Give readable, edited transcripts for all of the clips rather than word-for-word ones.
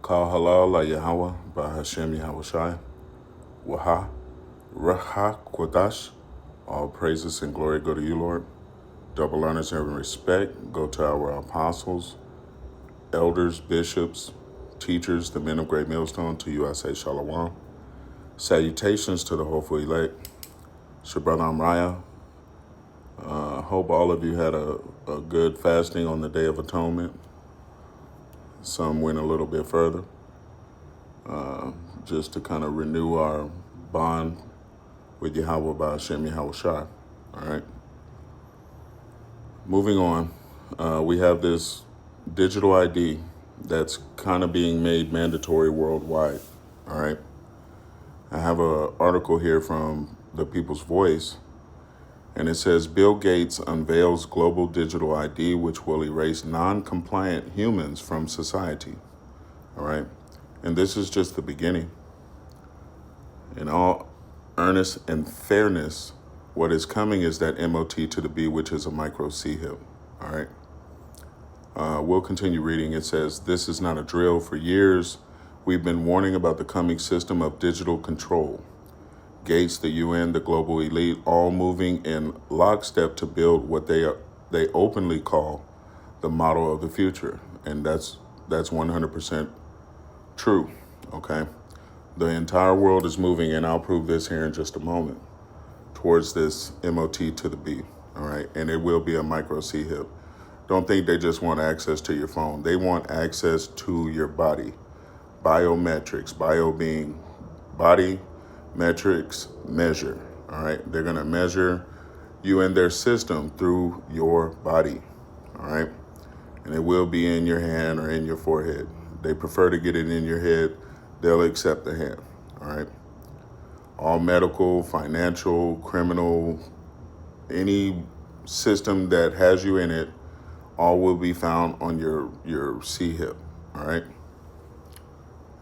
Kal halal la Yahweh, Bahashem Yahweh Shai, Waha, Raha Kodash. All praises and glory go to you, Lord. Double honors and respect go to our apostles, elders, bishops, teachers, the men of Great Millstone. To you I say Shalom. Salutations to the hopeful elect. Shabbat Amraya. Hope all of you had a good fasting on the Day of Atonement. Some went a little bit further, just to kind of renew our bond with Yahweh by Hashem Yahweh Shai. All right. Moving on, we have this digital ID that's kind of being made mandatory worldwide. All right. I have an article here from the People's Voice, and it says Bill Gates unveils global digital ID, which will erase non-compliant humans from society. All right. And this is just the beginning. In all earnest and fairness, what is coming is that MOTB, which is a micro C-HIP. All right. We'll continue reading. It says, this is not a drill. For years, we've been warning about the coming system of digital control. Gates, the UN, the global elite, all moving in lockstep to build what they openly call the model of the future. And that's 100% true, okay? The entire world is moving, and I'll prove this here in just a moment, towards this MOTB, all right? And it will be a micro C-HIP. Don't think they just want access to your phone. They want access to your body. Biometrics, bio being body, metrics, measure, all right? They're gonna measure you and their system through your body, all right? And it will be in your hand or in your forehead. They prefer to get it in your head. They'll accept the hand, all right? All medical, financial, criminal, any system that has you in it, all will be found on your C-HIP, all right?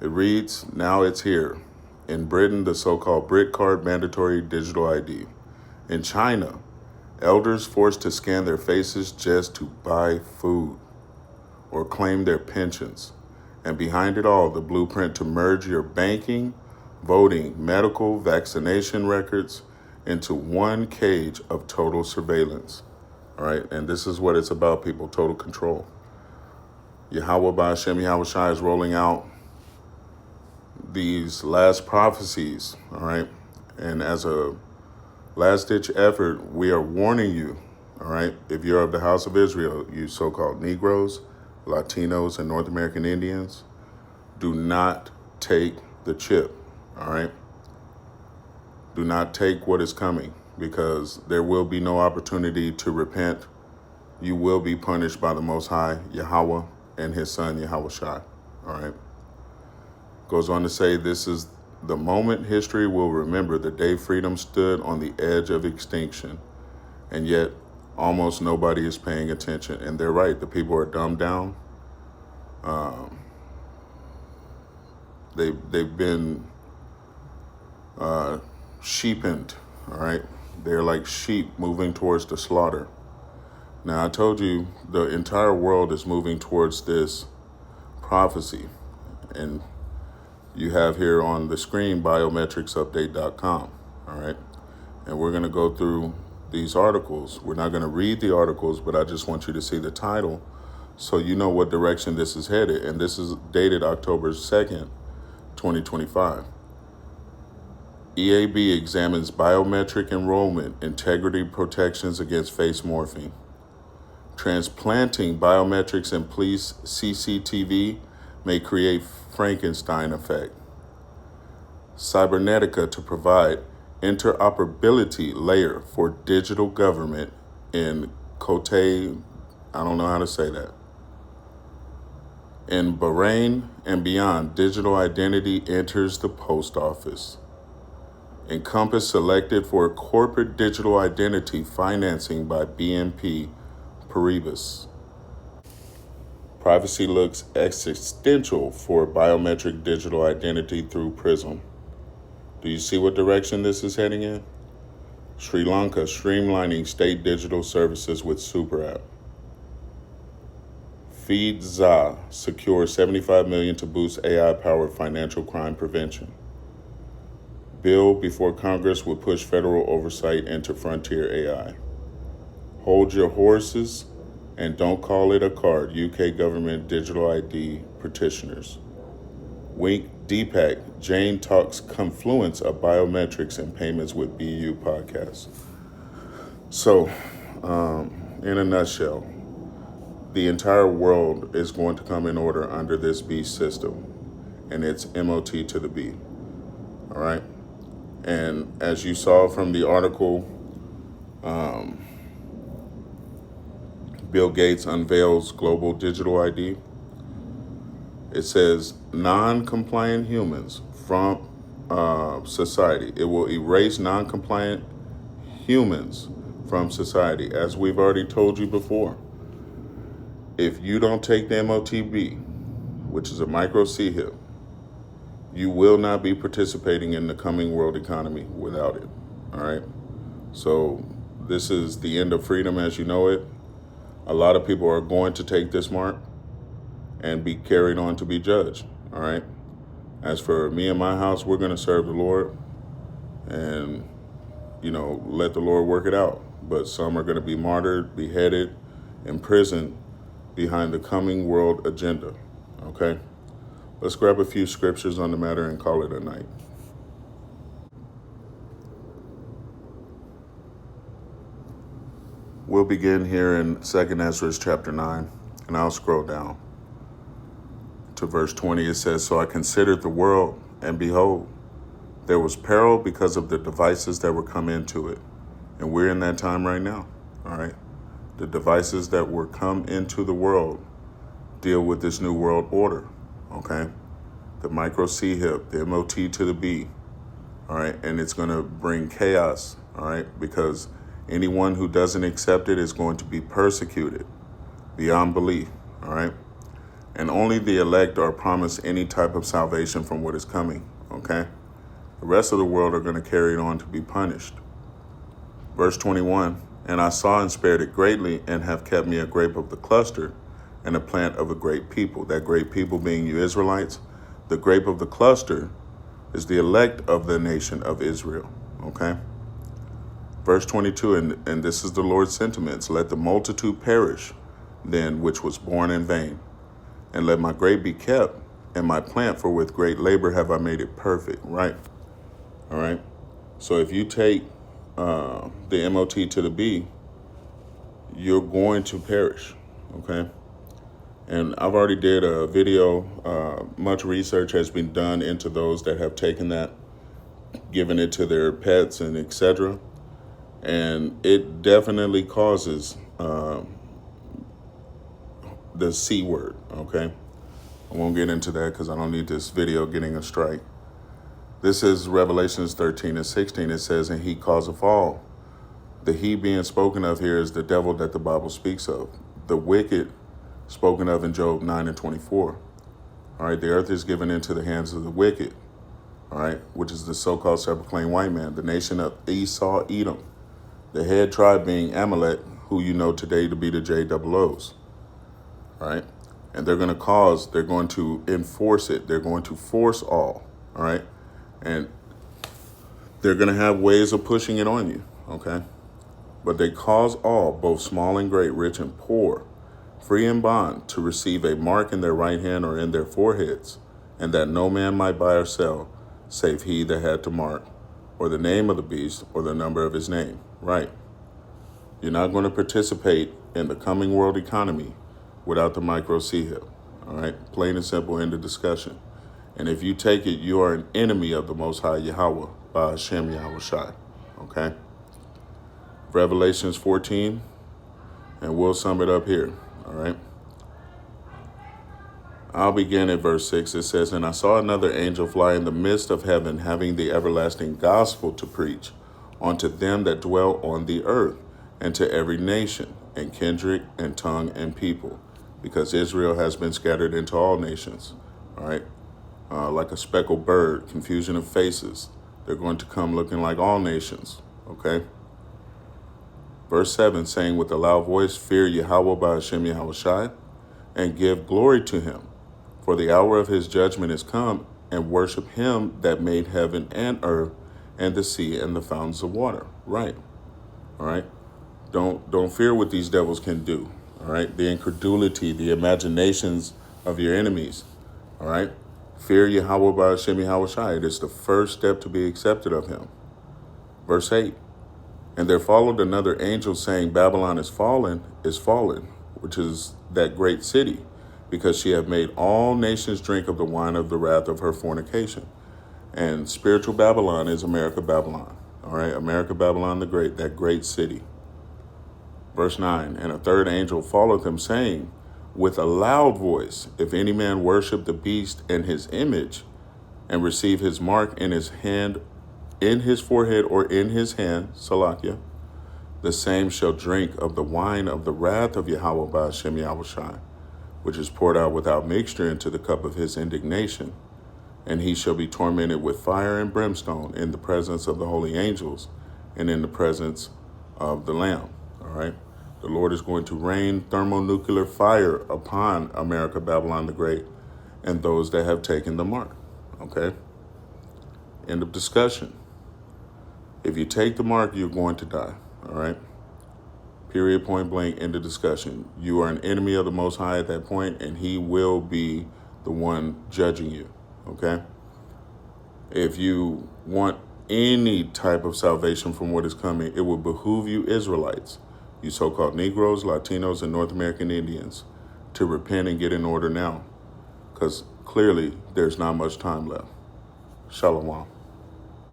It reads, now it's here. In Britain, the so-called Brit card mandatory digital ID. In China, elders forced to scan their faces just to buy food or claim their pensions. And behind it all, the blueprint to merge your banking, voting, medical, vaccination records into one cage of total surveillance. All right, and this is what it's about, people, total control. Yahweh by Hashem Yahweh Shai is rolling out these last prophecies, all right? And as a last-ditch effort, we are warning you, all right? If you're of the house of Israel, you so-called Negroes, Latinos, and North American Indians, do not take the chip, all right? Do not take what is coming, because there will be no opportunity to repent. You will be punished by the Most High, Yahweh, and his son, Yahweh Shai, all right? Goes on to say, this is the moment history will remember the day freedom stood on the edge of extinction, and yet almost nobody is paying attention. And they're right, the people are dumbed down. They've been sheepened, all right? They're like sheep moving towards the slaughter. Now, I told you the entire world is moving towards this prophecy, and you have here on the screen biometricsupdate.com, all right? And we're going to go through these articles. We're not going to read the articles, but I just want you to see the title so you know what direction this is headed. And this is dated October 2nd, 2025. EAB examines biometric enrollment integrity protections against face morphing. Transplanting biometrics in police CCTV may create Frankenstein effect. Cybernetica to provide interoperability layer for digital government in Cote, I don't know how to say that. In Bahrain and beyond, digital identity enters the post office. Encompass selected for corporate digital identity financing by BNP Paribas. Privacy looks existential for biometric digital identity through PRISM. Do you see what direction this is heading in? Sri Lanka streamlining state digital services with Super App. FeedZa secures $75 million to boost AI-powered financial crime prevention. Bill before Congress will push federal oversight into frontier AI. Hold your horses and don't call it a card. UK government digital ID petitioners. Wink Deepak, Jane talks confluence of biometrics and payments with BU podcast. So, in a nutshell, the entire world is going to come in order under this B system, and it's MOT to the B. All right. And as you saw from the article, Bill Gates unveils global digital ID. It says non-compliant humans from society. It will erase non-compliant humans from society. As we've already told you before, if you don't take the MOTB, which is a micro C-HIP, you will not be participating in the coming world economy without it. All right. So this is the end of freedom as you know it. A lot of people are going to take this mark and be carried on to be judged. All right. As for me and my house, we're going to serve the Lord and, let the Lord work it out. But some are going to be martyred, beheaded, imprisoned behind the coming world agenda. Okay. Let's grab a few scriptures on the matter and call it a night. We'll begin here in 2 Ezra chapter 9, and I'll scroll down to verse 20. It says, "So I considered the world, and behold, there was peril because of the devices that were come into it." And we're in that time right now, all right? The devices that were come into the world deal with this new world order, okay? The micro C-HIP, the MOT to the B, all right? And it's going to bring chaos, all right? Because anyone who doesn't accept it is going to be persecuted beyond belief, all right? And only the elect are promised any type of salvation from what is coming, okay? The rest of the world are going to carry it on to be punished. Verse 21, "And I saw and spared it greatly, and have kept me a grape of the cluster, and a plant of a great people." That great people being you Israelites. The grape of the cluster is the elect of the nation of Israel, okay? Verse 22, and this is the Lord's sentiments. "Let the multitude perish, then, which was born in vain. And let my grape be kept, and my plant, for with great labor have I made it perfect." Right? All right? So if you take the MOT to the B, you're going to perish, okay? And I've already did a video. Much research has been done into those that have taken that, given it to their pets and etc. And it definitely causes the C word, okay? I won't get into that because I don't need this video getting a strike. This is Revelations 13 and 16. It says, "And he caused a fall." The he being spoken of here is the devil that the Bible speaks of. The wicked spoken of in Job 9 and 24. All right, the earth is given into the hands of the wicked, all right, which is the so-called self-proclaimed white man, the nation of Esau, Edom, the head tribe being Amalek, who you know today to be the JOOs, all right? And they're going to enforce it. They're going to force all right? And they're going to have ways of pushing it on you, okay? But they cause all, both small and great, rich and poor, free and bond, to receive a mark in their right hand or in their foreheads, and that no man might buy or sell, save he that had to mark, or the name of the beast, or the number of his name. Right? You're not going to participate in the coming world economy without the micro C-HIP. All right? Plain and simple, end of discussion. And if you take it, you are an enemy of the Most High Yahweh, by Hashem Yahweh Shai. Okay? Revelations 14, and we'll sum it up here. All right? I'll begin at verse 6. It says, "And I saw another angel fly in the midst of heaven, having the everlasting gospel to preach unto them that dwell on the earth, and to every nation, and kindred, and tongue, and people, because Israel has been scattered into all nations." All right? Like a speckled bird, confusion of faces. They're going to come looking like all nations. Okay? Verse 7, saying with a loud voice, "Fear Yahweh by Hashem Yahweh Shai, and give glory to him. For the hour of his judgment is come, and worship him that made heaven and earth and the sea and the fountains of water. Right. All right. Don't fear what these devils can do. All right. The incredulity, the imaginations of your enemies. All right. Fear Yahweh Ba'ashem Yahweh Shai. It is the first step to be accepted of him. Verse 8. And there followed another angel saying, Babylon is fallen, which is that great city, because she hath made all nations drink of the wine of the wrath of her fornication. And spiritual Babylon is America Babylon. All right, America Babylon the Great, that great city. Verse 9, and a third angel followed them, saying, with a loud voice, if any man worship the beast and his image, and receive his mark in his hand, in his forehead or in his hand, Salakia, the same shall drink of the wine of the wrath of Yahweh Ba'ashem Yahweh Shai, which is poured out without mixture into the cup of his indignation. And he shall be tormented with fire and brimstone in the presence of the holy angels and in the presence of the Lamb. All right. The Lord is going to rain thermonuclear fire upon America Babylon the Great and those that have taken the mark. Okay. End of discussion. If you take the mark, you're going to die. All right. Period, point blank, end of discussion. You are an enemy of the Most High at that point, and he will be the one judging you. Okay. If you want any type of salvation from what is coming, it will behoove you Israelites, you so-called Negroes, Latinos, and North American Indians, to repent and get in order now, because clearly there's not much time left. Shalom.